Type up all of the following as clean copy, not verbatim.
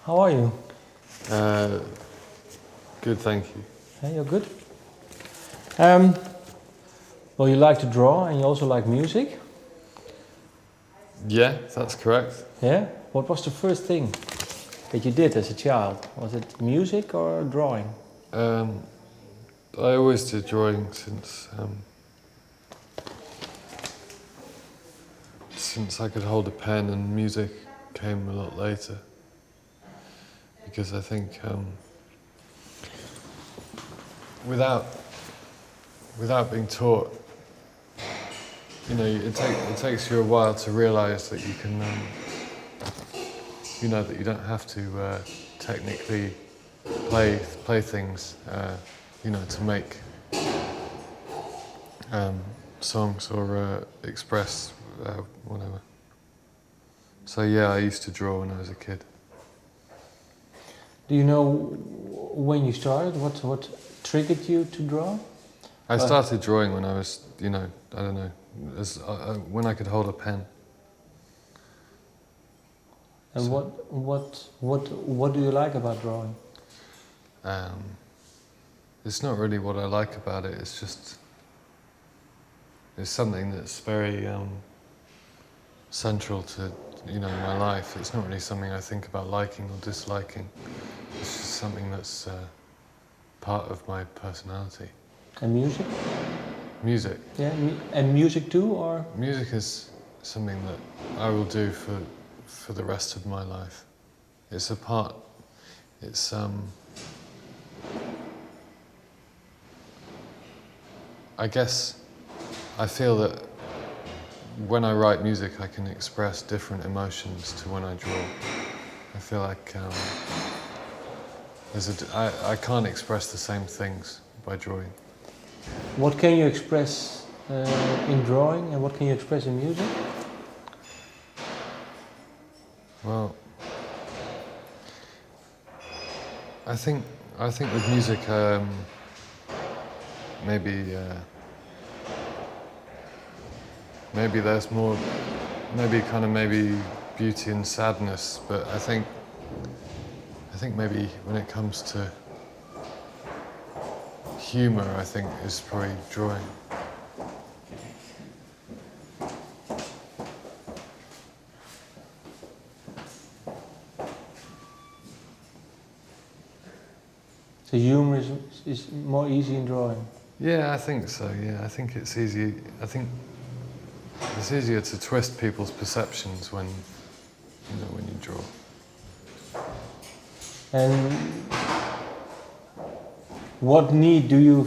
How are you? Uh, Good, thank you. Hey, you're good? Um, well, you like to draw and you also like music. Yeah, that's correct. Yeah? What was the first thing that you did as a child? Was it music or drawing? I always did drawing since I could hold a pen, and music came a lot later. Because I think without being taught, it takes you a while to realise that you can, that you don't have to technically play things, to make songs or express whatever. So yeah, I used to draw when I was a kid. Do you know when you started? What triggered you to draw? I started drawing when I was, I don't know, when I could hold a pen. And So- what do you like about drawing? It's not really what I like about it. It's something that's very central to my life. It's not really something I think about liking or disliking. It's just something that's part of my personality. And music? Music. Yeah, and music too, or? Music is something that I will do for the rest of my life. It's a part. It's I guess I feel that when I write music, I can express different emotions to when I draw. I feel like I can't express the same things by drawing. What can you express in drawing and what can you express in music? Well, I think with music, maybe there's more, maybe beauty and sadness, but I think maybe when it comes to humor, I think is probably drawing. So humor is more easy in drawing. Yeah, I think so. Yeah, I think it's easy. I think it's easier to twist people's perceptions when you draw. And what need do you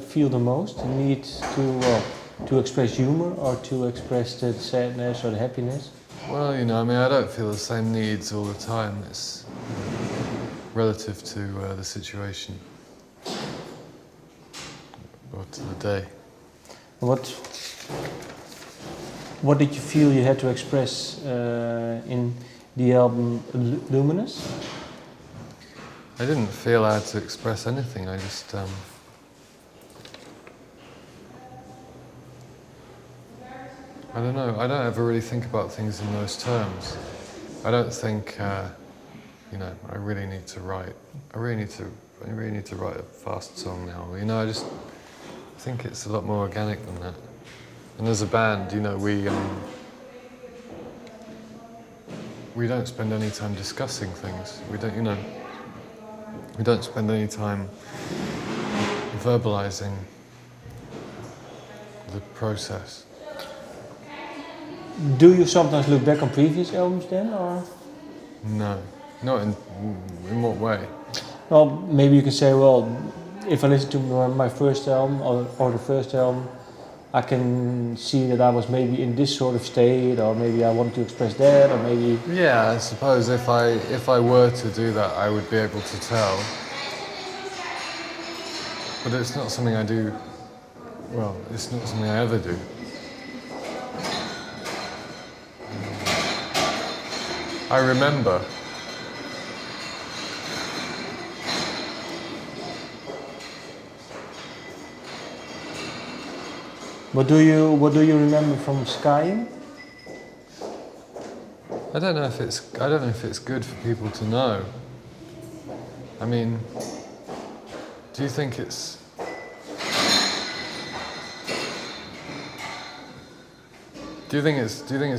feel the most? The need to express humor or to express the sadness or the happiness? Well, I don't feel the same needs all the time. It's relative to the situation or to the day. What did you feel you had to express in the album Luminous? I didn't feel I had to express anything. I just I don't know. I don't ever really think about things in those terms. I don't think I really need to write. I really need to write a fast song now. I just think it's a lot more organic than that. And as a band, we don't spend any time discussing things. We don't spend any time verbalizing the process. Do you sometimes look back on previous albums then, or? No, not in what way? Well, maybe you can say, well, if I listen to my first album or the first album, I can see that I was maybe in this sort of state, or maybe I want to express that, or maybe... Yeah, I suppose if I were to do that, I would be able to tell. But it's not something I do, well, it's not something I ever do. I remember. What do you remember from Skying? I don't know if it's good for people to know. I mean, do you think it's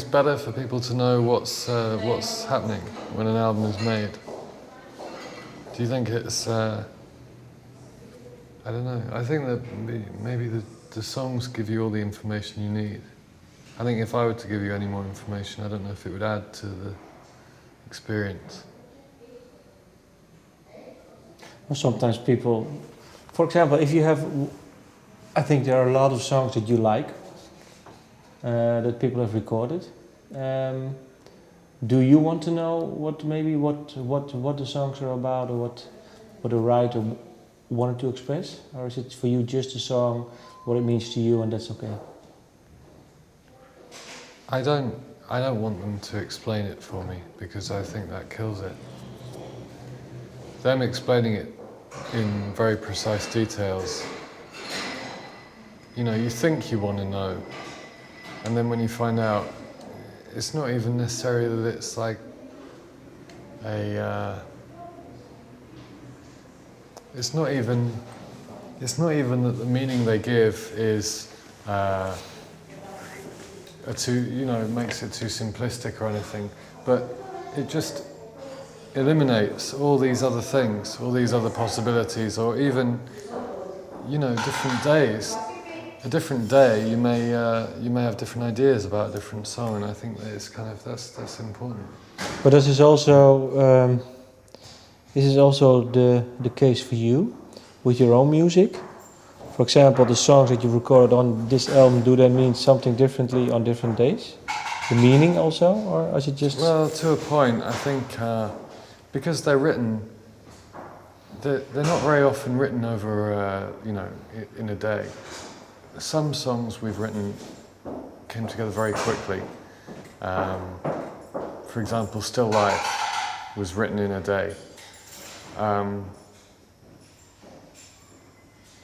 better for people to know what's happening when an album is made? Do you think it's I don't know. I think that maybe the songs give you all the information you need. I think if I were to give you any more information, I don't know if it would add to the experience. Well, sometimes people, for example, if you have, I think there are a lot of songs that you like, that people have recorded. Do you want to know what the songs are about, or what the writer wanted to express, or is it for you just a song, what it means to you, and that's okay? I don't want them to explain it for me, because I think that kills it. Them explaining it in very precise details, you know, you think you want to know, and then when you find out, it's not even necessarily that it's like it's not even that the meaning they give is makes it too simplistic or anything, but it just eliminates all these other things, all these other possibilities, or even, you know, different days. A different day, you may have different ideas about a different song, and I think that it's kind of that's important. But this is also the case for you with your own music. For example, the songs that you recorded on this album, do they mean something differently on different days? The meaning also, or is it just? Well, to a point, I think, because they're written, they're not very often written over, in a day. Some songs we've written came together very quickly. For example, Still Life was written in a day.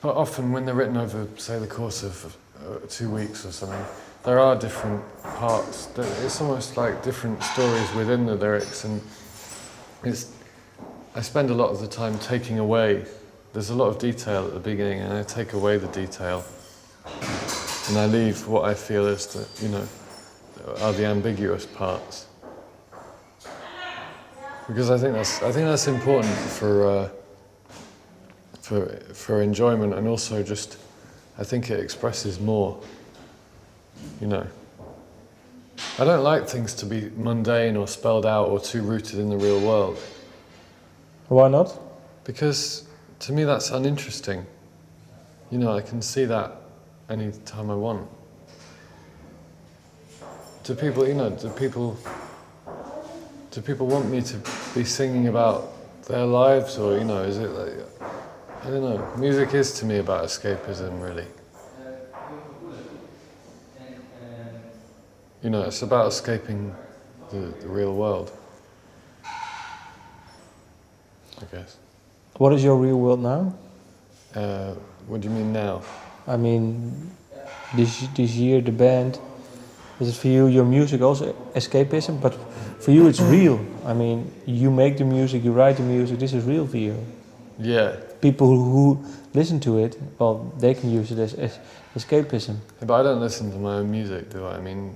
But often when they're written over, say, the course of 2 weeks or something, there are different parts. It's almost like different stories within the lyrics, and I spend a lot of the time taking away. There's a lot of detail at the beginning, and I take away the detail, and I leave what I feel is are the ambiguous parts. Because I think that's important for enjoyment, and also just, I think it expresses more, you know. I don't like things to be mundane or spelled out or too rooted in the real world. Why not? Because to me that's uninteresting. You know, I can see that any time I want. Do people want me to be singing about their lives, or, you know, is it like, I don't know. Music is to me about escapism, really. You know, it's about escaping the real world, I guess. What is your real world now? What do you mean now? I mean, this year, the band, is it for you, your music also escapism? But for you it's real. I mean, you make the music, you write the music, this is real for you. Yeah. People who listen to it, well, they can use it as escapism. Yeah, but I don't listen to my own music, do I? I mean,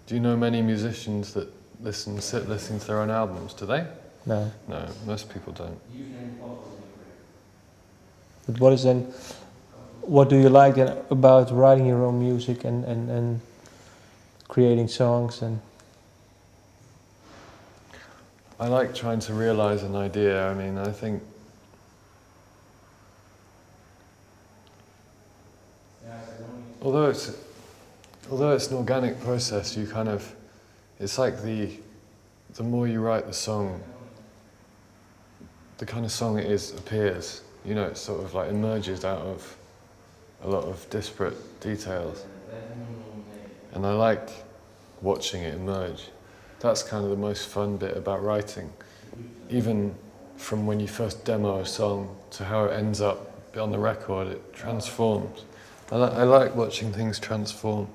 do you know many musicians that sit listening to their own albums? Do they? No. No, most people don't. But what do you like then about writing your own music and creating songs? And I like trying to realize an idea. I mean, I think although it's an organic process, you kind of, it's like the more you write the song, the kind of song it is appears. You know, it sort of like emerges out of a lot of disparate details. And I like watching it emerge. That's kind of the most fun bit about writing. Even from when you first demo a song to how it ends up on the record, it transforms. I like watching things transform.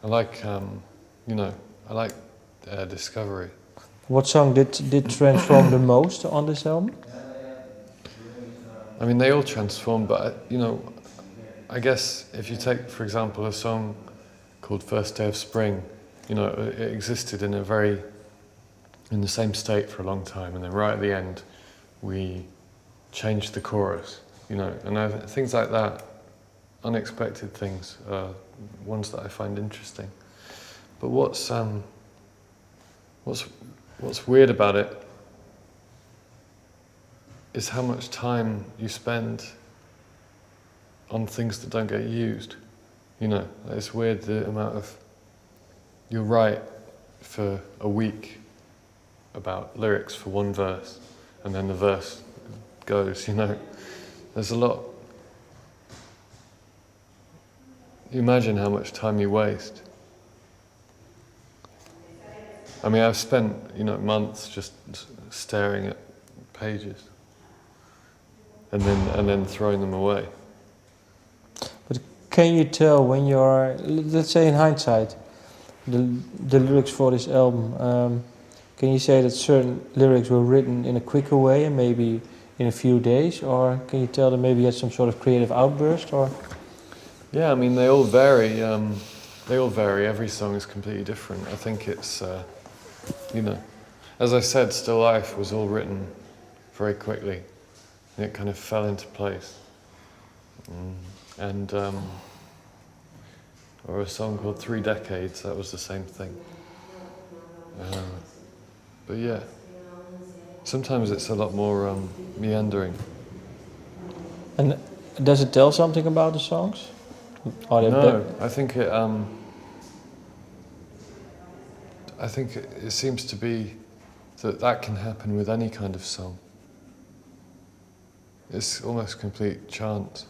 I like, discovery. What song did transform the most on this album? I mean, they all transform, but you know, I guess if you take, for example, a song called First Day of Spring, you know, it existed in the same state for a long time, and then right at the end, we changed the chorus, you know, and things like that, unexpected things, ones that I find interesting. But what's weird about it is how much time you spend on things that don't get used. You know, it's weird the amount of, you'll write for a week about lyrics for one verse, and then the verse goes, you know. There's a lot. You imagine how much time you waste. I mean, I've spent, you know, months just staring at pages and then throwing them away. But can you tell when you're, let's say in hindsight, the lyrics for this album, can you say that certain lyrics were written in a quicker way and maybe in a few days, or can you tell that maybe you had some sort of creative outburst, or? Yeah, I mean, they all vary. Every song is completely different. I think it's, you know, as I said, Still Life was all written very quickly, and it kind of fell into place. Or a song called 3 Decades, that was the same thing. But yeah, sometimes it's a lot more meandering. And does it tell something about the songs? No, I think it seems to be that can happen with any kind of song. It's almost complete chance.